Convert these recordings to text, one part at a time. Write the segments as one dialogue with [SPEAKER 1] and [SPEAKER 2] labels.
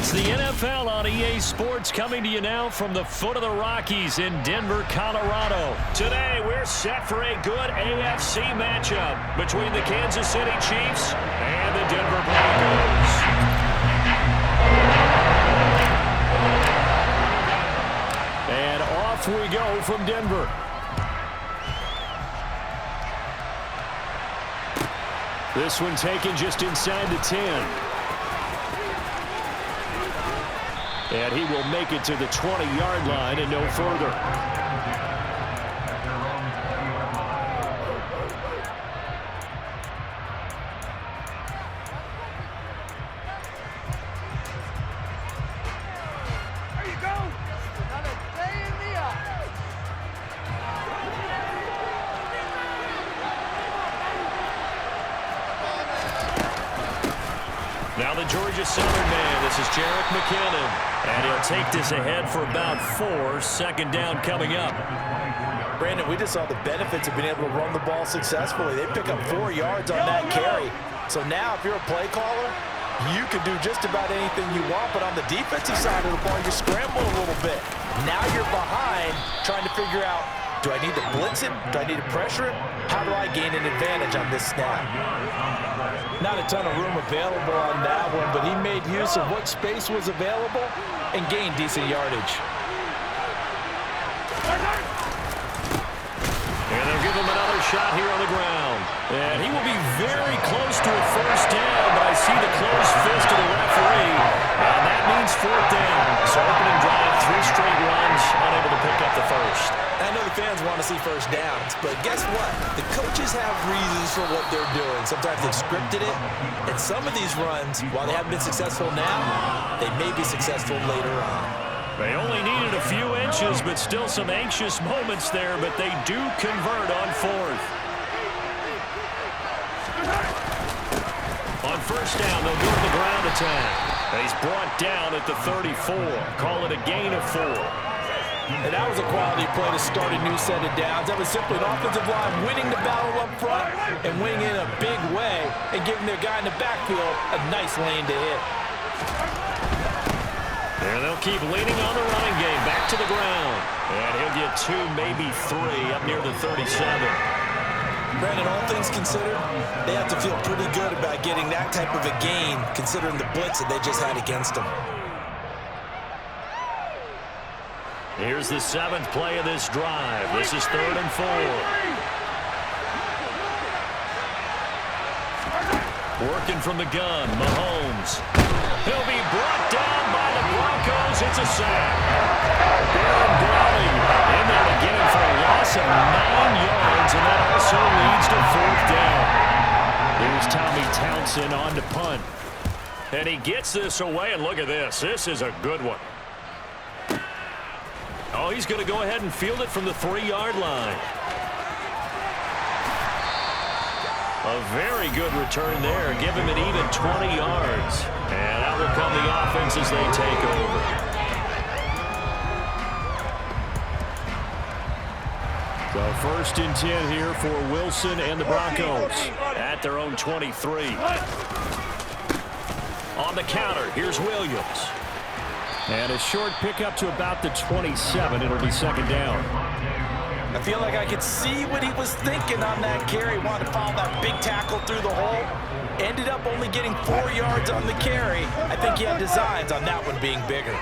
[SPEAKER 1] It's the NFL on EA Sports coming to you now from the foot of the Rockies in Denver, Colorado. Today, we're set for a good AFC matchup between the Kansas City Chiefs and the Denver Broncos. And off we go from Denver. This one taken just inside the 10. And he will make it to the 20-yard line and no further.
[SPEAKER 2] There you go. Another day in the office.
[SPEAKER 1] Now the Georgia Southern man. This is Jerick McKinnon. And he'll take this ahead for about 4. Second down coming up.
[SPEAKER 3] Brandon, we just saw the benefits of being able to run the ball successfully. They pick up 4 yards on that carry. So now if you're a play caller, you can do just about anything you want. But on the defensive side of the ball, you scramble a little bit. Now you're behind trying to figure out, do I need to blitz him? Do I need to pressure him? How do I gain an advantage on this snap? Not a ton of room available on that one, but he made use of what space was available and gained decent yardage.
[SPEAKER 1] And they'll give him another shot here on the ground. And he will be very close to a first down, but I see the closed fist of the referee. And that means 4th down. So opening drive, 3 straight runs, unable to pick up the first.
[SPEAKER 3] I know the fans want to see first downs, but guess what? The coaches have reasons for what they're doing. Sometimes they've scripted it, and some of these runs, while they haven't been successful now, they may be successful later on.
[SPEAKER 1] They only needed a few inches, but still some anxious moments there, but they do convert on 4th. On first down, they'll go to the ground attack. And he's brought down at the 34. Call it a gain of 4.
[SPEAKER 3] And that was a quality play to start a new set of downs. That was simply an offensive line winning the battle up front and winning in a big way and giving their guy in the backfield a nice lane to hit.
[SPEAKER 1] And they'll keep leaning on the running game. Back to the ground. And he'll get 2, maybe 3 up near the 37.
[SPEAKER 3] Brandon, all things considered, they have to feel pretty good about getting that type of a gain considering the blitz that they just had against them.
[SPEAKER 1] Here's the 7th play of this drive. This is 3rd and 4. Working from the gun, Mahomes. He'll be brought down by the Broncos. It's a sack. Baron Browning in there to get him for a loss of 9 yards, and that also leads to 4th down. Here's Tommy Townsend on to punt. And he gets this away, and look at this. This is a good one. Oh, he's going to go ahead and field it from the 3-yard line. A very good return there. Give him an even 20 yards. And out will come the offense as they take over. So 1st and 10 here for Wilson and the Broncos at their own 23. On the counter, here's Williams. And a short pickup to about the 27. It'll be 2nd down.
[SPEAKER 3] I feel like I could see what he was thinking on that carry. Wanted to follow that big tackle through the hole. Ended up only getting 4 yards on the carry. I think he had designs on that one being bigger.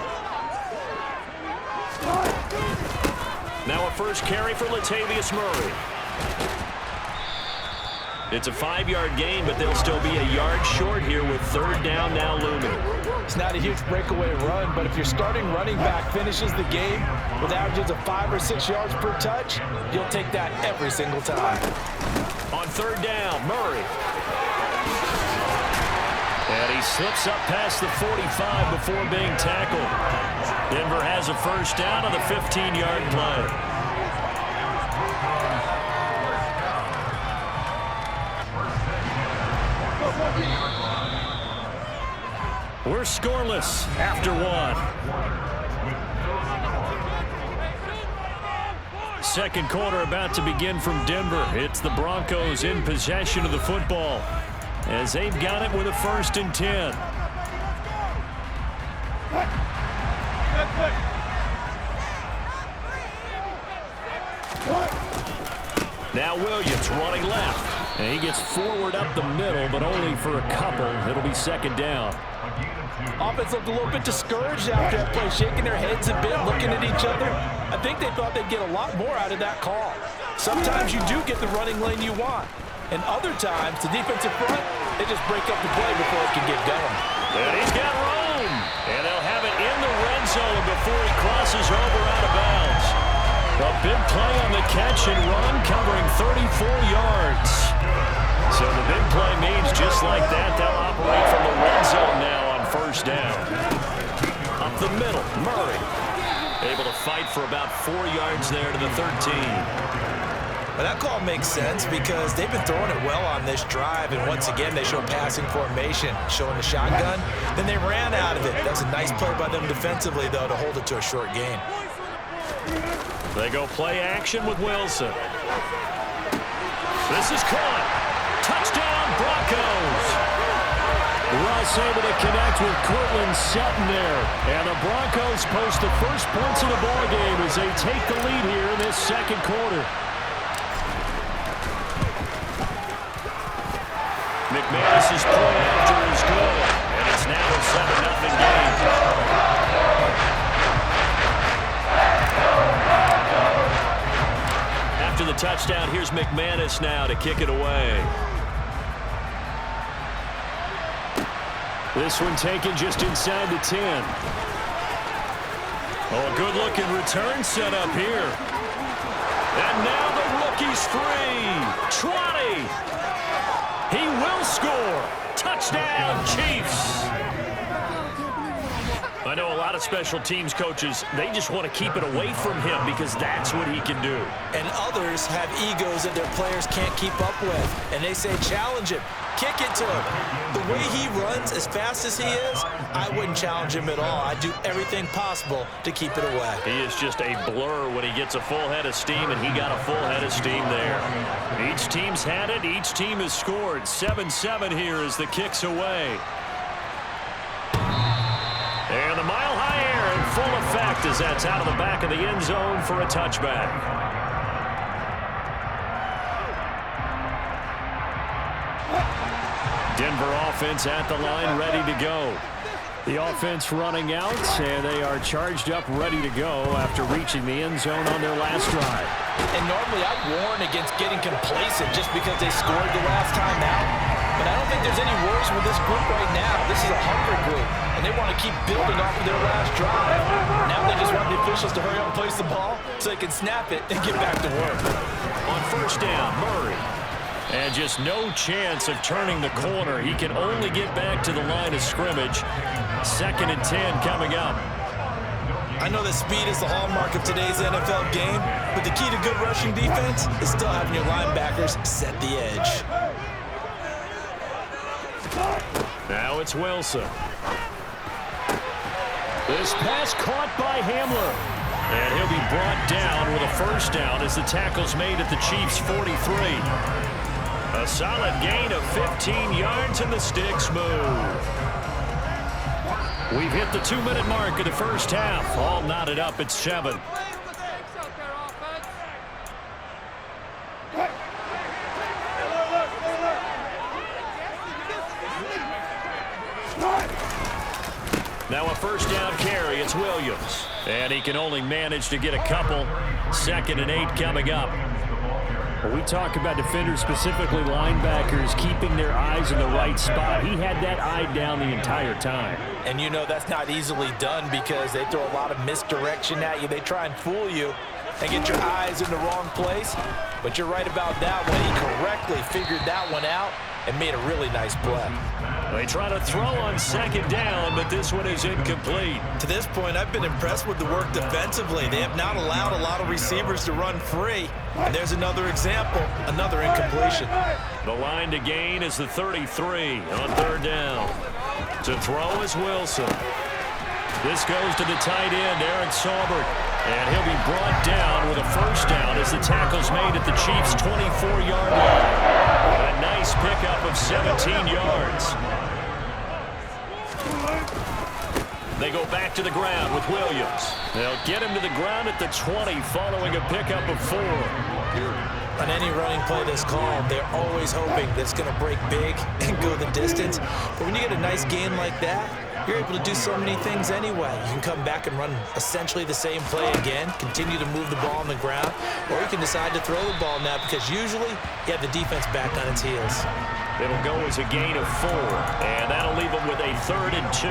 [SPEAKER 1] Now a first carry for Latavius Murray. It's a 5-yard gain, but they'll still be a yard short here with 3rd down now looming.
[SPEAKER 3] It's not a huge breakaway run, but if your starting running back finishes the game with averages of 5 or 6 yards per touch, you'll take that every single time.
[SPEAKER 1] On 3rd down, Murray. And he slips up past the 45 before being tackled. Denver has a first down on the 15-yard play. We're scoreless after 1. Second quarter about to begin from Denver. It's the Broncos in possession of the football as they've got it with a 1st and 10. Now Williams running left. And he gets forward up the middle, but only for a couple. It'll be second down.
[SPEAKER 3] Offense looked a little bit discouraged after that play, shaking their heads a bit, looking at each other. I think they thought they'd get a lot more out of that call. Sometimes you do get the running lane you want. And other times, the defensive front, they just break up the play before it can get going.
[SPEAKER 1] And he's got room. And they'll have it in the red zone before he crosses over out of bounds. A big play on the catch and run, covering 34 yards. So the big play means just like that, they'll operate from the red zone now on first down. Up the middle, Murray. Able to fight for about 4 yards there to the 13.
[SPEAKER 3] Well, that call makes sense because they've been throwing it well on this drive, and once again, they show passing formation, showing the shotgun. Then they ran out of it. That was a nice play by them defensively, though, to hold it to a short gain.
[SPEAKER 1] They go play action with Wilson. This is caught. Touchdown, Broncos. Russ able to connect with Cortland Sutton there. And the Broncos post the first points of the ballgame as they take the lead here in this second quarter. McManus's play after is good. And it's now a 7-0 game. After the touchdown, here's McManus now to kick it away. This one taken just inside the 10. Oh, a good-looking return set up here. And now the rookie's free. 20. He will score. Touchdown, Chiefs. I know a lot of special teams coaches, they just want to keep it away from him because that's what he can do.
[SPEAKER 3] And others have egos that their players can't keep up with. And they say, challenge him. Kick it to him. The way he runs as fast as he is, I wouldn't challenge him at all. I'd do everything possible to keep it away.
[SPEAKER 1] He is just a blur when he gets a full head of steam, and he got a full head of steam there. Each team's had it. Each team has scored. 7-7 here as the kick's away. And the mile-high air in full effect as that's out of the back of the end zone for a touchback. Denver offense at the line, ready to go. The offense running out, and they are charged up, ready to go after reaching the end zone on their last drive.
[SPEAKER 3] And normally I'd warn against getting complacent just because they scored the last time out. But I don't think there's any worries with this group right now. This is a hungry group, and they want to keep building off of their last drive. Now they just want the officials to hurry up and place the ball so they can snap it and get back to work.
[SPEAKER 1] On first down, Murray. And just no chance of turning the corner. He can only get back to the line of scrimmage. 2nd and 10 coming up.
[SPEAKER 3] I know that speed is the hallmark of today's NFL game, but the key to good rushing defense is still having your linebackers set the edge.
[SPEAKER 1] Now it's Wilson. This pass caught by Hamler. And he'll be brought down with a first down as the tackle's made at the Chiefs' 43. A solid gain of 15 yards and the sticks move. We've hit the 2-minute mark of the first half. All knotted up at 7. Now a first down carry. It's Williams. And he can only manage to get a couple. 2nd and 8 coming up. When we talk about defenders, specifically linebackers, keeping their eyes in the right spot, he had that eye down the entire time.
[SPEAKER 3] And you know that's not easily done because they throw a lot of misdirection at you. They try and fool you and get your eyes in the wrong place. But you're right about that one. He correctly figured that one out and made a really nice play.
[SPEAKER 1] They try to throw on 2nd down, but this one is incomplete.
[SPEAKER 3] To this point, I've been impressed with the work defensively. They have not allowed a lot of receivers to run free. And there's another example, another incompletion.
[SPEAKER 1] The line to gain is the 33 on 3rd down. To throw is Wilson. This goes to the tight end, Eric Saubert. And he'll be brought down with a first down as the tackle's made at the Chiefs' 24-yard line. A nice pickup of 17 yards. They go back to the ground with Williams. They'll get him to the ground at the 20 following a pickup of 4.
[SPEAKER 3] On any running play that's called, they're always hoping that it's going to break big and go the distance. But when you get a nice gain like that, you're able to do so many things anyway. You can come back and run essentially the same play again, continue to move the ball on the ground, or you can decide to throw the ball now because usually you have the defense back on its heels.
[SPEAKER 1] It'll go as a gain of 4, and that'll leave them with a 3rd and 2.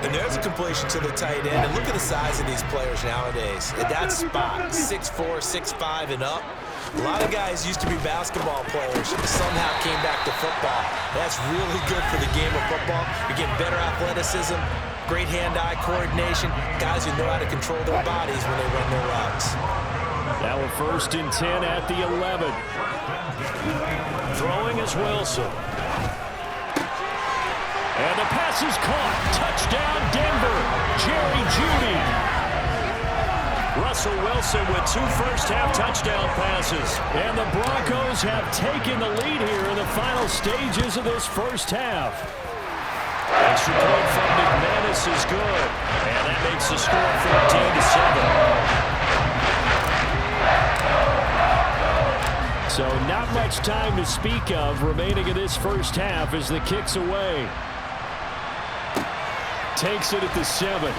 [SPEAKER 3] And there's a completion to the tight end. And look at the size of these players nowadays. At that spot, 6'4", 6'5", and up. A lot of guys used to be basketball players and somehow came back to football. That's really good for the game of football. You're getting better athleticism, great hand-eye coordination, guys who know how to control their bodies when they run their routes.
[SPEAKER 1] Now a 1st and 10 at the 11. Throwing is Wilson. And the pass is caught. Touchdown, Denver. Jerry Jeudy. Russell Wilson with 2 first-half touchdown passes. And the Broncos have taken the lead here in the final stages of this first half. Extra point from McManus is good. And that makes the score 14-7. So not much time to speak of remaining in this first half as the kick's away. Takes it at the 7.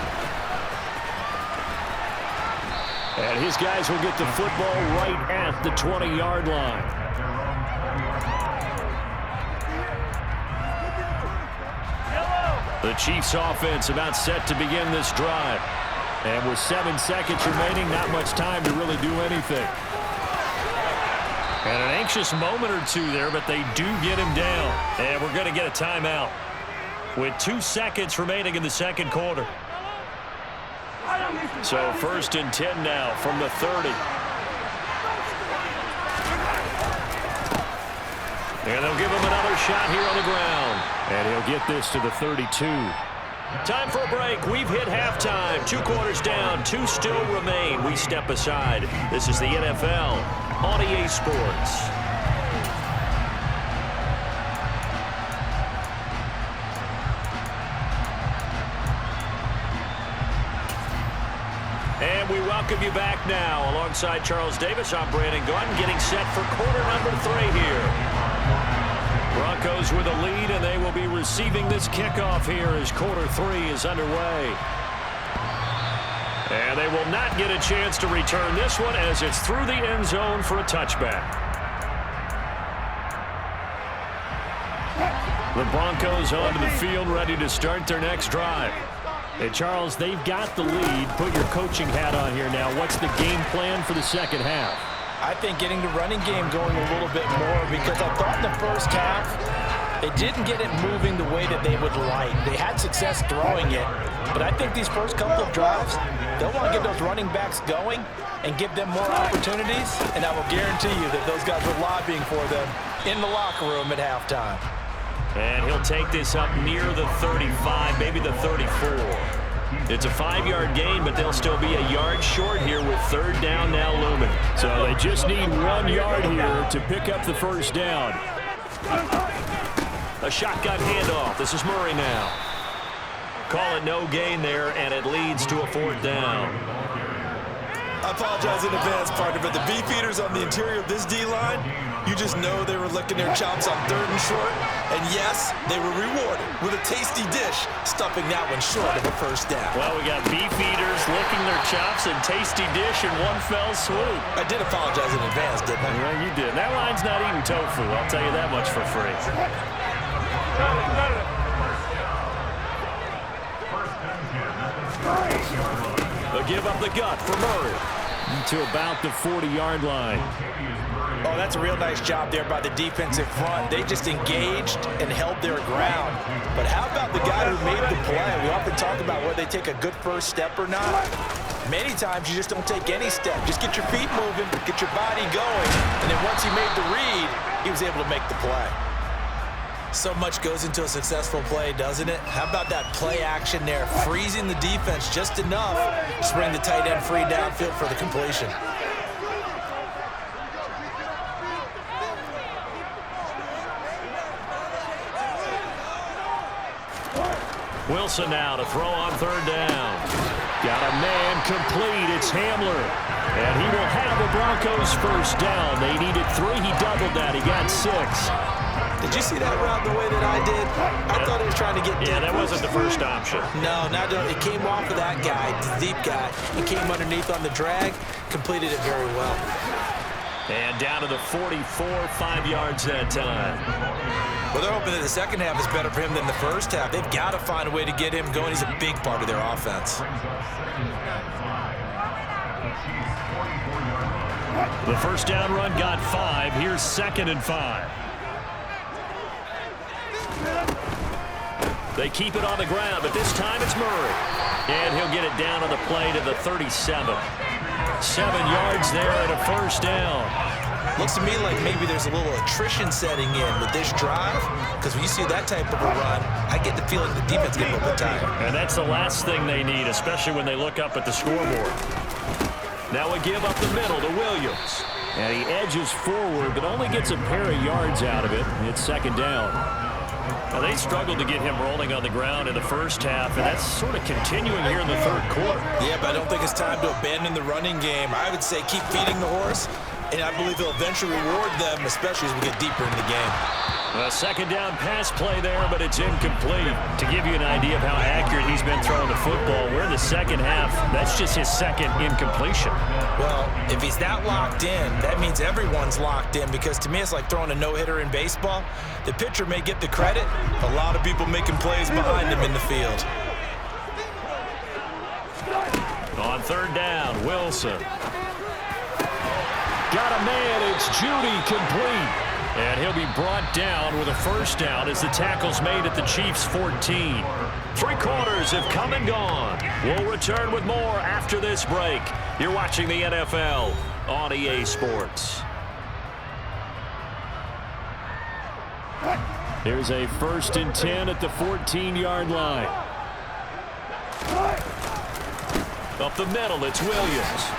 [SPEAKER 1] And his guys will get the football right at the 20-yard line. The Chiefs offense about set to begin this drive. And with 7 seconds remaining, not much time to really do anything. And an anxious moment or two there, but they do get him down. And we're going to get a timeout with 2 seconds remaining in the second quarter. So 1st and 10 now from the 30. And they'll give him another shot here on the ground. And he'll get this to the 32. Time for a break. We've hit halftime. 2 quarters down. 2 still remain. We step aside. This is the NFL on EA Sports. And we welcome you back now. Alongside Charles Davis, I'm Brandon Gunn, getting set for quarter number 3 here. Broncos with a lead, and they will be receiving this kickoff here as quarter 3 is underway. And they will not get a chance to return this one as it's through the end zone for a touchback. The Broncos onto the field ready to start their next drive. Hey, Charles, they've got the lead. Put your coaching hat on here now. What's the game plan for the second half?
[SPEAKER 3] I think getting the running game going a little bit more because I thought in the first half they didn't get it moving the way that they would like. They had success throwing it, but I think these first couple of drives, they'll want to get those running backs going and give them more opportunities, and I will guarantee you that those guys were lobbying for them in the locker room at halftime.
[SPEAKER 1] And he'll take this up near the 35, maybe the 34. It's a 5-yard gain, but they'll still be a yard short here with 3rd down now looming. So they just need 1 yard here to pick up the first down. A shotgun handoff. This is Murray now. Call it no gain there, and it leads to a 4th down.
[SPEAKER 3] I apologize in advance, partner, but the beefeaters on the interior of this D-line, you just know they were licking their chops on 3rd and short. And yes, they were rewarded with a tasty dish, stuffing that one short of a first down.
[SPEAKER 1] Well, we got beefeaters licking their chops and tasty dish in one fell swoop.
[SPEAKER 3] I did apologize in advance, didn't I?
[SPEAKER 1] Well, you did. That line's not eating tofu, I'll tell you that much for free. They'll give up the gut for Murray to about the 40-yard line.
[SPEAKER 3] Oh, that's a real nice job there by the defensive front. They just engaged and held their ground. But how about the guy who made the play? We often talk about whether they take a good first step or not. Many times you just don't take any step. Just get your feet moving, get your body going, and then once he made the read, he was able to make the play. So much goes into a successful play, doesn't it? How about that play action there, freezing the defense just enough to bring the tight end free downfield for the completion.
[SPEAKER 1] Wilson now to throw on third down. Got a man complete. It's Hamler. And he will have the Broncos first down. They needed 3. He doubled that. He got 6.
[SPEAKER 3] Did you see that route the way that I did? I thought he was trying to get deep.
[SPEAKER 1] Yeah, that wasn't the first option.
[SPEAKER 3] No, it came off of that guy, the deep guy. He came underneath on the drag, completed it very well.
[SPEAKER 1] And down to the 44, 5 yards that time.
[SPEAKER 3] Well, they're hoping that the second half is better for him than the first half. They've got to find a way to get him going. He's a big part of their offense.
[SPEAKER 1] The first down run got 5. Here's 2nd and 5. They keep it on the ground, but this time it's Murray. And he'll get it down on the play to the 37. 7 yards there and a first down.
[SPEAKER 3] Looks to me like maybe there's a little attrition setting in with this drive, because when you see that type of a run, I get the feeling the defense gets a little bit tired.
[SPEAKER 1] And that's the last thing they need, especially when they look up at the scoreboard. Now we give up the middle to Williams. And he edges forward, but only gets a pair of yards out of it. It's 2nd down. Now, they struggled to get him rolling on the ground in the first half, and that's sort of continuing here in the 3rd quarter.
[SPEAKER 3] Yeah, but I don't think it's time to abandon the running game. I would say keep feeding the horse, and I believe he'll eventually reward them, especially as we get deeper into the game.
[SPEAKER 1] A 2nd down pass play there, but it's incomplete. To give you an idea of how accurate he's been throwing the football, we're in the second half. That's just his 2nd incompletion.
[SPEAKER 3] Well, if he's that locked in, that means everyone's locked in, because to me it's like throwing a no-hitter in baseball. The pitcher may get the credit. A lot of people making plays behind him in the field.
[SPEAKER 1] On 3rd down, Wilson. Got a man. It's Judy complete. And he'll be brought down with a first down as the tackle's made at the Chiefs' 14. 3 quarters have come and gone. We'll return with more after this break. You're watching the NFL on EA Sports. Here's a 1st and 10 at the 14-yard line. Up the middle, it's Williams.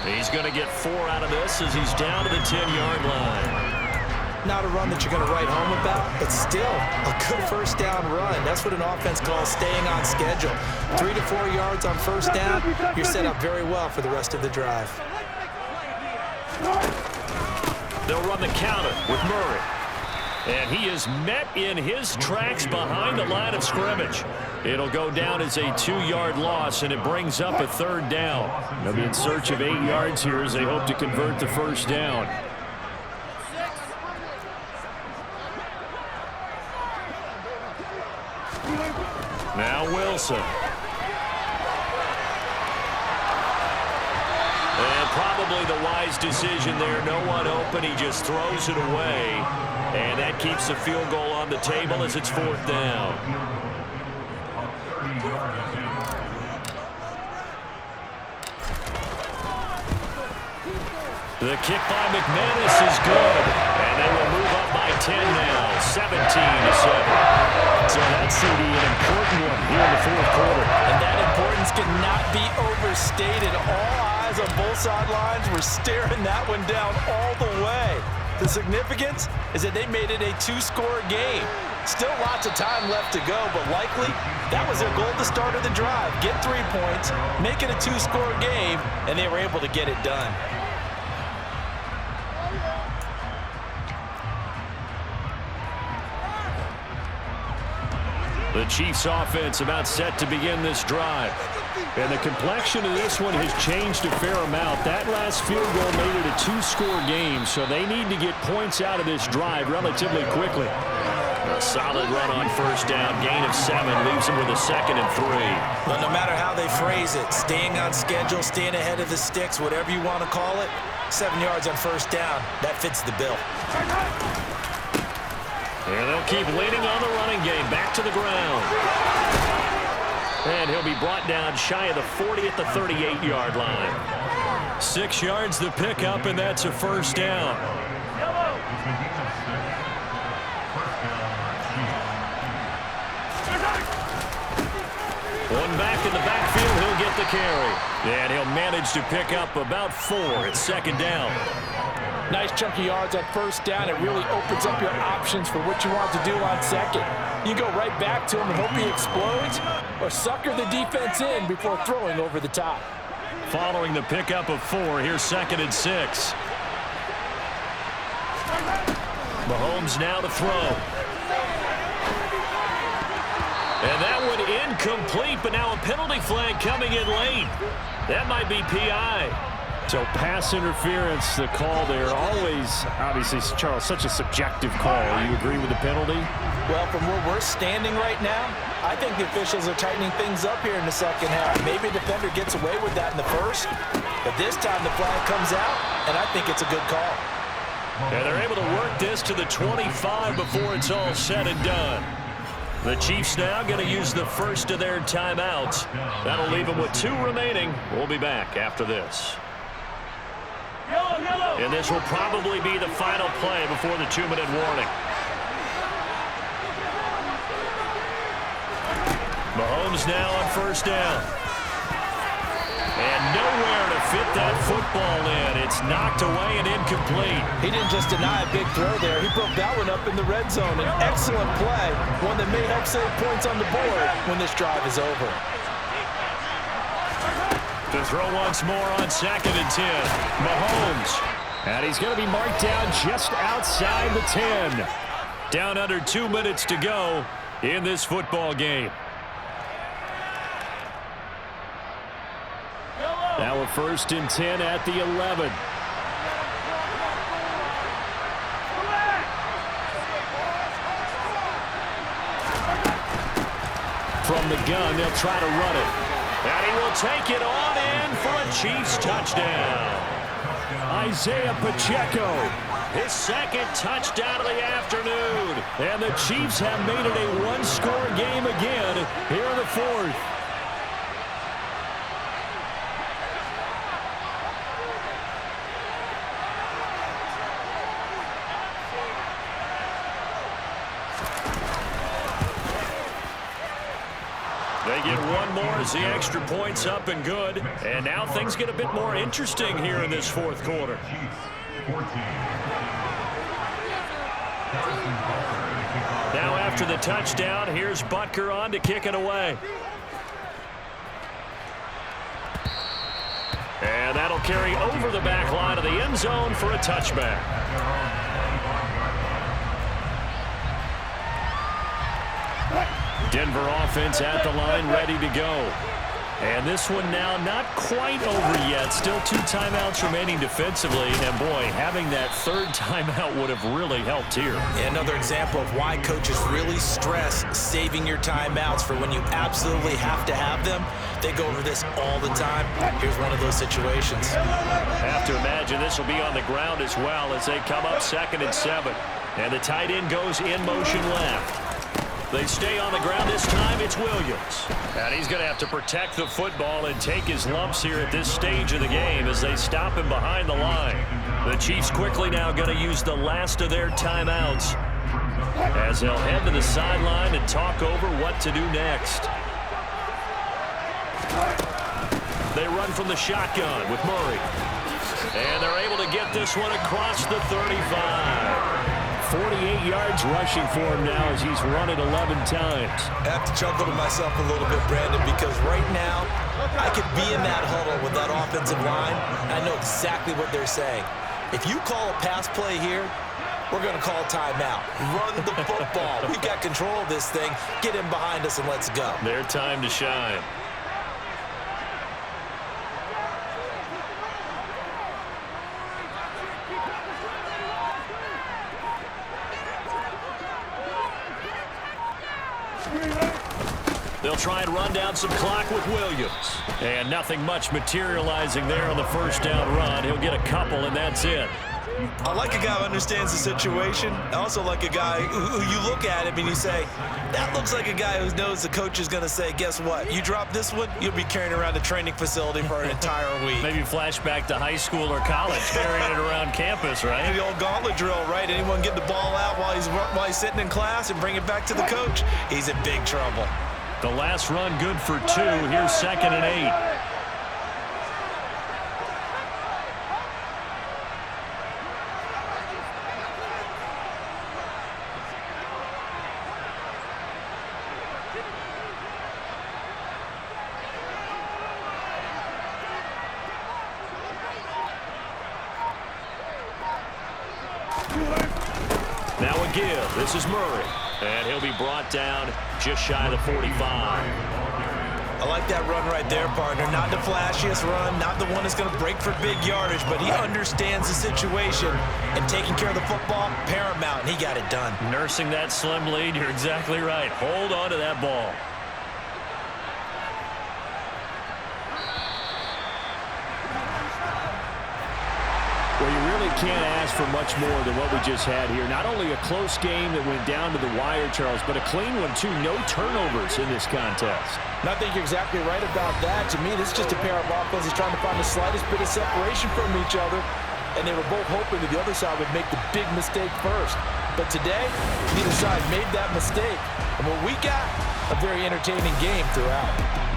[SPEAKER 1] He's going to get 4 out of this as he's down to the 10-yard line.
[SPEAKER 3] Not a run that you're going to write home about, but still a good first down run. That's what an offense calls staying on schedule. 3 to 4 yards on first down, you're set up very well for the rest of the drive.
[SPEAKER 1] They'll run the counter with Murray. And he is met in his tracks behind the line of scrimmage. It'll go down as a 2-yard loss, and it brings up a 3rd down. They'll be in search of 8 yards here as they hope to convert the first down. Now Wilson. And probably the wise decision there. No one open. He just throws it away. And that keeps the field goal on the table as it's 4th down. The kick by McManus is good. And they will move up by 10 now, 17-7. So that's going to be an important one here in the 4th quarter.
[SPEAKER 3] And that importance cannot be overstated. All eyes on both sidelines were staring that one down all the way. The significance is that they made it a 2-score game. Still lots of time left to go, but likely that was their goal at the start of the drive. Get 3 points, make it a 2-score game, and they were able to get it done.
[SPEAKER 1] The Chiefs offense about set to begin this drive. And the complexion of this one has changed a fair amount. That last field goal made it a 2-score game, so they need to get points out of this drive relatively quickly. A solid run on first down. Gain of 7 leaves them with a 2nd and 3.
[SPEAKER 3] But no matter how they phrase it, staying on schedule, staying ahead of the sticks, whatever you want to call it, 7 yards on first down, that fits the bill.
[SPEAKER 1] And they'll keep leaning on the running game. Back to the ground. And he'll be brought down shy of the 40 at the 38-yard line. 6 yards the pickup, and that's a first down. One back in the backfield, he'll get the carry. And he'll manage to pick up about 4 at 2nd down.
[SPEAKER 3] Nice chunky yards on first down. It really opens up your options for what you want to do on second. You go right back to him and hope he explodes, or sucker the defense in before throwing over the top.
[SPEAKER 1] Following the pickup of 4, here's 2nd and 6. Mahomes now to throw. And that one incomplete, but now a penalty flag coming in late. That might be PI.
[SPEAKER 4] So pass interference, the call there. Always, obviously, Charles, such a subjective call. You agree with the penalty?
[SPEAKER 3] Well, from where we're standing right now, I think the officials are tightening things up here in the second half. Maybe a defender gets away with that in the first, but this time the flag comes out, and I think it's a good call.
[SPEAKER 1] And they're able to work this to the 25 before it's all said and done. The Chiefs now going to use the first of their timeouts. That'll leave them with 2 remaining. We'll be back after this. And this will probably be the final play before the 2-minute warning. Mahomes now on first down. And nowhere to fit that football in. It's knocked away and incomplete.
[SPEAKER 3] He didn't just deny a big throw there. He broke that one up in the red zone. An excellent play, one that may help save points on the board when this drive is over.
[SPEAKER 1] To throw once more on 2nd and 10. Mahomes.
[SPEAKER 4] And he's going to be marked down just outside the 10.
[SPEAKER 1] Down under 2 minutes to go in this football game.
[SPEAKER 4] Now a 1st and 10 at the 11.
[SPEAKER 1] From the gun, they'll try to run it. And he will take it on in for a Chiefs touchdown. Isaiah Pacheco, his 2nd touchdown of the afternoon. And the Chiefs have made it a 1-score game again here in the 4th. They get one more as the extra point's up and good. And now things get a bit more interesting here in this 4th quarter. Now after the touchdown, here's Butker on to kick it away. And that'll carry over the back line of the end zone for a touchback. Denver offense at the line, ready to go. And this one now not quite over yet. Still 2 timeouts remaining defensively. And, boy, having that 3rd timeout would have really helped here.
[SPEAKER 3] Another example of why coaches really stress saving your timeouts for when you absolutely have to have them. They go over this all the time. Here's one of those situations.
[SPEAKER 1] Have to imagine this will be on the ground as well as they come up 2nd and 7. And the tight end goes in motion left. They stay on the ground this time. It's Williams. And he's going to have to protect the football and take his lumps here at this stage of the game as they stop him behind the line. The Chiefs quickly now going to use the last of their timeouts as they'll head to the sideline and talk over what to do next. They run from the shotgun with Murray. And they're able to get this one across the 35.
[SPEAKER 4] 48 yards rushing for him now as he's run it 11 times.
[SPEAKER 3] I have to chuckle to myself a little bit, Brandon, because right now I could be in that huddle with that offensive line. I know exactly what they're saying. If you call a pass play here, we're going to call timeout. Run the football. We've got control of this thing. Get him behind us and let's go.
[SPEAKER 1] Their time to shine. They'll try and run down some clock with Williams. And nothing much materializing there on the first down run. He'll get a couple, and that's it.
[SPEAKER 3] I like a guy who understands the situation. I also like a guy who you look at him and you say, that looks like a guy who knows the coach is going to say, guess what? You drop this one, you'll be carrying around a training facility for an entire week.
[SPEAKER 1] Maybe flashback to high school or college, carrying it around campus, right?
[SPEAKER 3] The old gauntlet drill, right? Anyone get the ball out while he's sitting in class and bring it back to the coach, he's in big trouble.
[SPEAKER 1] The last run good for 2. Here's 2nd and 8. give. This is Murray. And he'll be brought down just shy of the 45.
[SPEAKER 3] I like that run right there, partner. Not the flashiest run, not the one that's going to break for big yardage, but he understands the situation, and taking care of the football, paramount, and he got it done.
[SPEAKER 1] Nursing that slim lead, you're exactly right. Hold on to that ball.
[SPEAKER 4] Well, you really can't ask for much more than what we just had here. Not only a close game that went down to the wire, Charles, but a clean one, too. No turnovers in this contest.
[SPEAKER 3] And I think you're exactly right about that. To me, this is just a pair of offenses trying to find the slightest bit of separation from each other, and they were both hoping that the other side would make the big mistake first. But today, neither side made that mistake. And what we got, a very entertaining game throughout.